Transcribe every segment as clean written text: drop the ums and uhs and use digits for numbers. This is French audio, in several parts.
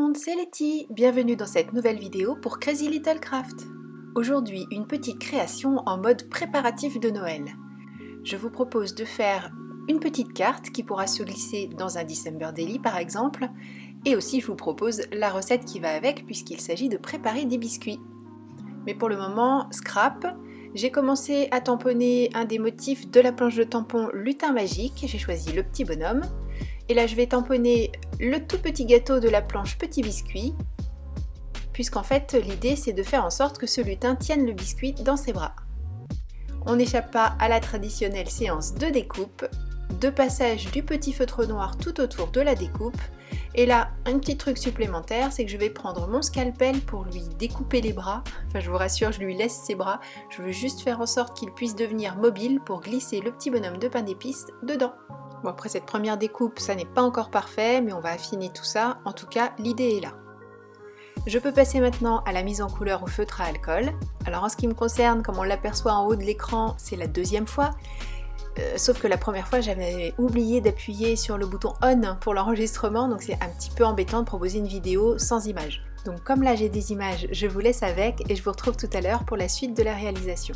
monde, c'est Letty. Bienvenue dans cette nouvelle vidéo pour Crazy Little Craft. Aujourd'hui, une petite création en mode préparatif de Noël. Je vous propose de faire une petite carte qui pourra se glisser dans un December Daily par exemple, et aussi je vous propose la recette qui va avec puisqu'il s'agit de préparer des biscuits. Mais pour le moment, scrap. J'ai commencé à tamponner un des motifs de la planche de tampon Lutin Magique. J'ai choisi le petit bonhomme. Et là, je vais tamponner le tout petit gâteau de la planche Petit Biscuit, puisqu'en fait, l'idée, c'est de faire en sorte que ce lutin tienne le biscuit dans ses bras. On n'échappe pas à la traditionnelle séance de découpe, de passage du petit feutre noir tout autour de la découpe. Et là, un petit truc supplémentaire, c'est que je vais prendre mon scalpel pour lui découper les bras. Enfin, je vous rassure, je lui laisse ses bras. Je veux juste faire en sorte qu'il puisse devenir mobile pour glisser le petit bonhomme de pain d'épices dedans. Bon, après cette première découpe, ça n'est pas encore parfait, mais on va affiner tout ça. En tout cas, l'idée est là. Je peux passer maintenant à la mise en couleur au feutre à alcool. Alors en ce qui me concerne, comme on l'aperçoit en haut de l'écran, c'est la deuxième fois. Sauf que la première fois, j'avais oublié d'appuyer sur le bouton ON pour l'enregistrement, donc c'est un petit peu embêtant de proposer une vidéo sans images. Donc comme là j'ai des images, je vous laisse avec et je vous retrouve tout à l'heure pour la suite de la réalisation.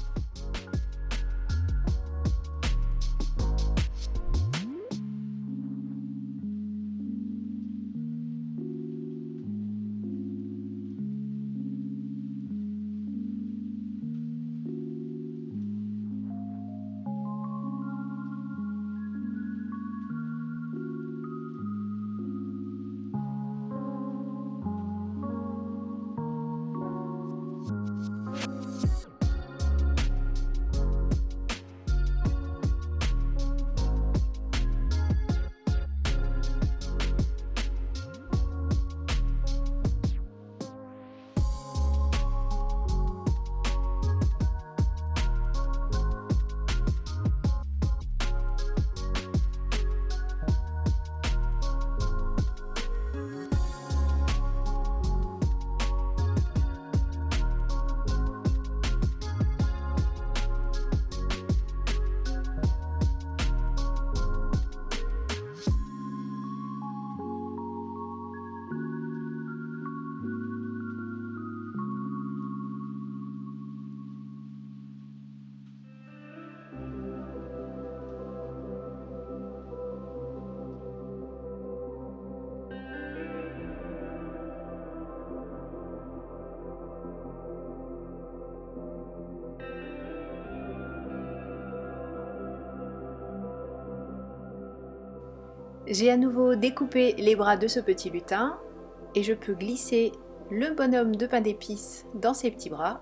J'ai à nouveau découpé les bras de ce petit lutin et je peux glisser le bonhomme de pain d'épices dans ses petits bras.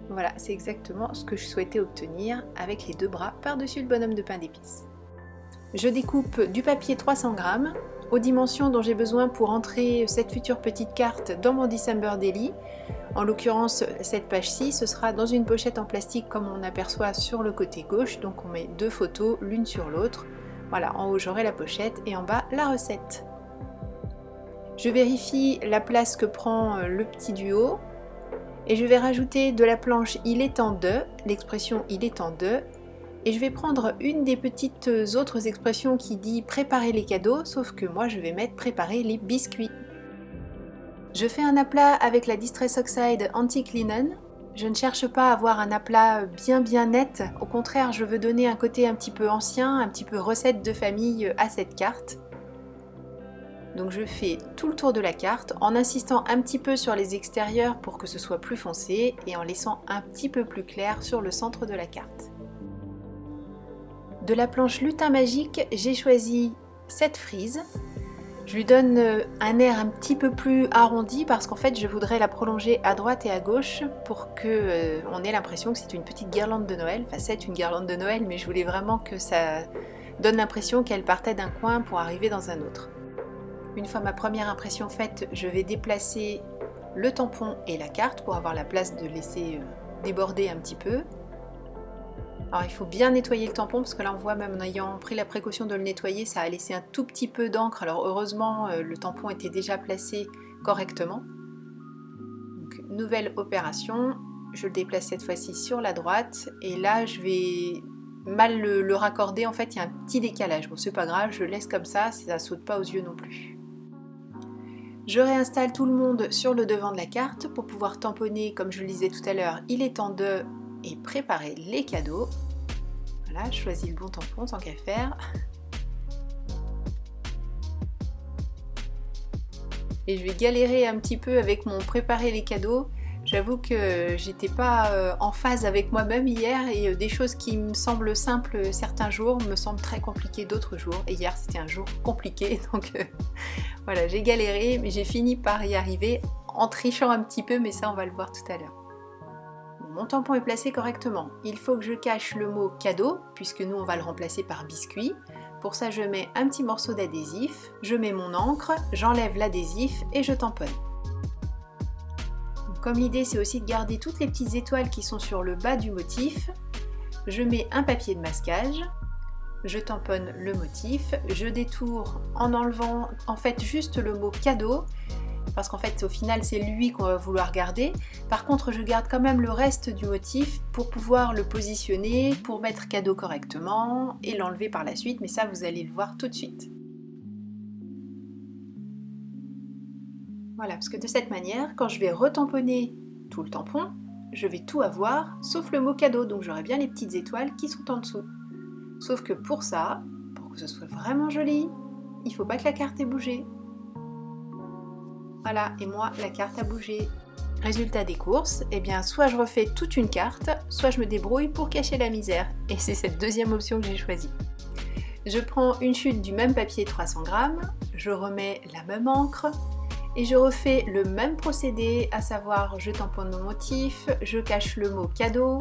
Voilà, c'est exactement ce que je souhaitais obtenir avec les deux bras par-dessus le bonhomme de pain d'épices. Je découpe du papier 300 g aux dimensions dont j'ai besoin pour entrer cette future petite carte dans mon December Daily. En l'occurrence, cette page-ci, ce sera dans une pochette en plastique comme on aperçoit sur le côté gauche, donc on met deux photos l'une sur l'autre. Voilà, en haut j'aurai la pochette et en bas la recette. Je vérifie la place que prend le petit duo et je vais rajouter de la planche il est temps de, l'expression il est temps de, et je vais prendre une des petites autres expressions qui dit préparer les cadeaux, sauf que moi je vais mettre préparer les biscuits. Je fais un aplat avec la Distress Oxide Antique Linen. Je ne cherche pas à avoir un aplat bien net, au contraire je veux donner un côté un petit peu ancien, un petit peu recette de famille à cette carte. Donc je fais tout le tour de la carte en insistant un petit peu sur les extérieurs pour que ce soit plus foncé et en laissant un petit peu plus clair sur le centre de la carte. De la planche Lutin Magique, j'ai choisi cette frise. Je lui donne un air un petit peu plus arrondi parce qu'en fait je voudrais la prolonger à droite et à gauche pour que on ait l'impression que c'est une petite guirlande de Noël. Enfin c'est une guirlande de Noël mais je voulais vraiment que ça donne l'impression qu'elle partait d'un coin pour arriver dans un autre. Une fois ma première impression faite, je vais déplacer le tampon et la carte pour avoir la place de laisser déborder un petit peu. Alors il faut bien nettoyer le tampon parce que là on voit même en ayant pris la précaution de le nettoyer, ça a laissé un tout petit peu d'encre. Alors heureusement le tampon était déjà placé correctement. Donc, nouvelle opération, je le déplace cette fois-ci sur la droite et là je vais mal le raccorder, en fait il y a un petit décalage. Bon c'est pas grave, je le laisse comme ça saute pas aux yeux non plus. Je réinstalle tout le monde sur le devant de la carte pour pouvoir tamponner, comme je le disais tout à l'heure, il est temps de et préparer les cadeaux. Voilà, je choisis le bon tampon tant qu'à faire. Et je vais galérer un petit peu avec mon préparer les cadeaux. J'avoue que j'étais pas en phase avec moi-même hier et des choses qui me semblent simples certains jours me semblent très compliquées d'autres jours. Et hier c'était un jour compliqué, donc voilà, j'ai galéré, mais j'ai fini par y arriver en trichant un petit peu, mais ça on va le voir tout à l'heure. Mon tampon est placé correctement. Il faut que je cache le mot cadeau, puisque nous on va le remplacer par biscuit. Pour ça je mets un petit morceau d'adhésif, je mets mon encre, j'enlève l'adhésif et je tamponne. Comme l'idée c'est aussi de garder toutes les petites étoiles qui sont sur le bas du motif, je mets un papier de masquage, je tamponne le motif, je détourne en enlevant en fait juste le mot cadeau, parce qu'en fait au final c'est lui qu'on va vouloir garder. Par contre je garde quand même le reste du motif pour pouvoir le positionner, pour mettre cadeau correctement et l'enlever par la suite, mais ça vous allez le voir tout de suite. Voilà, parce que de cette manière, quand je vais retamponner tout le tampon, je vais tout avoir, sauf le mot cadeau, donc j'aurai bien les petites étoiles qui sont en dessous. Sauf que pour ça, pour que ce soit vraiment joli, il ne faut pas que la carte ait bougé. Voilà, et moi, la carte a bougé. Résultat des courses, eh bien, soit je refais toute une carte, soit je me débrouille pour cacher la misère. Et c'est cette deuxième option que j'ai choisie. Je prends une chute du même papier 300 grammes, je remets la même encre, et je refais le même procédé, à savoir je tamponne mon motif, je cache le mot cadeau,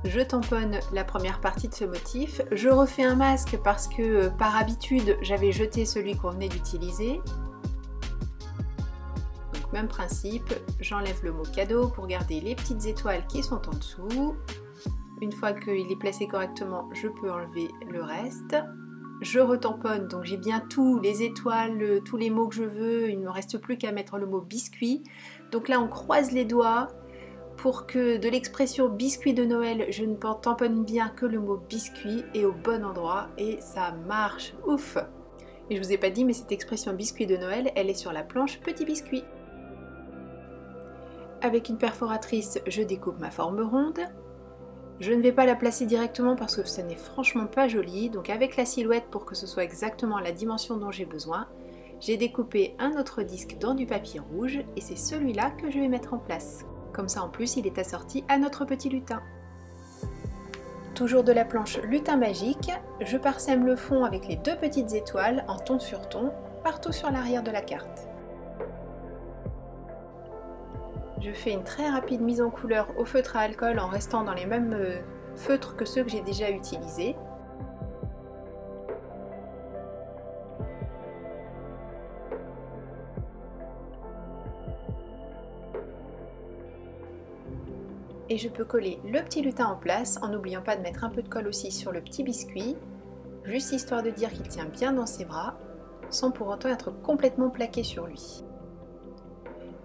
je tamponne la première partie de ce motif, je refais un masque parce que par habitude j'avais jeté celui qu'on venait d'utiliser. Donc même principe, j'enlève le mot cadeau pour garder les petites étoiles qui sont en dessous. Une fois qu'il est placé correctement, je peux enlever le reste. Je retamponne, donc j'ai bien tous les étoiles, tous les mots que je veux, il ne me reste plus qu'à mettre le mot biscuit. Donc là on croise les doigts pour que de l'expression biscuit de Noël, je ne tamponne bien que le mot biscuit et au bon endroit, et ça marche, ouf! Et je vous ai pas dit, mais cette expression biscuit de Noël, elle est sur la planche petit biscuit. Avec une perforatrice, je découpe ma forme ronde. Je ne vais pas la placer directement parce que ça n'est franchement pas joli, donc avec la silhouette pour que ce soit exactement la dimension dont j'ai besoin, j'ai découpé un autre disque dans du papier rouge et c'est celui-là que je vais mettre en place. Comme ça en plus il est assorti à notre petit lutin. Toujours de la planche lutin magique, je parsème le fond avec les deux petites étoiles en ton sur ton, partout sur l'arrière de la carte. Je fais une très rapide mise en couleur au feutre à alcool en restant dans les mêmes feutres que ceux que j'ai déjà utilisés. Et je peux coller le petit lutin en place en n'oubliant pas de mettre un peu de colle aussi sur le petit biscuit, juste histoire de dire qu'il tient bien dans ses bras, sans pour autant être complètement plaqué sur lui.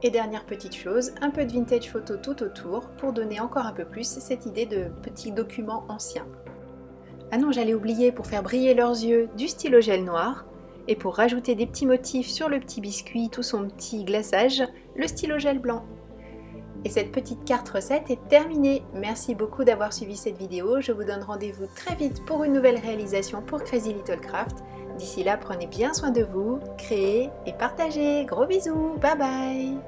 Et dernière petite chose, un peu de vintage photo tout autour pour donner encore un peu plus cette idée de petit document ancien. Ah non, j'allais oublier, pour faire briller leurs yeux, du stylo gel noir, et pour rajouter des petits motifs sur le petit biscuit, tout son petit glaçage, le stylo gel blanc. Et cette petite carte recette est terminée. Merci beaucoup d'avoir suivi cette vidéo. Je vous donne rendez-vous très vite pour une nouvelle réalisation pour Crazy Little Craft. D'ici là, prenez bien soin de vous, créez et partagez. Gros bisous, bye bye!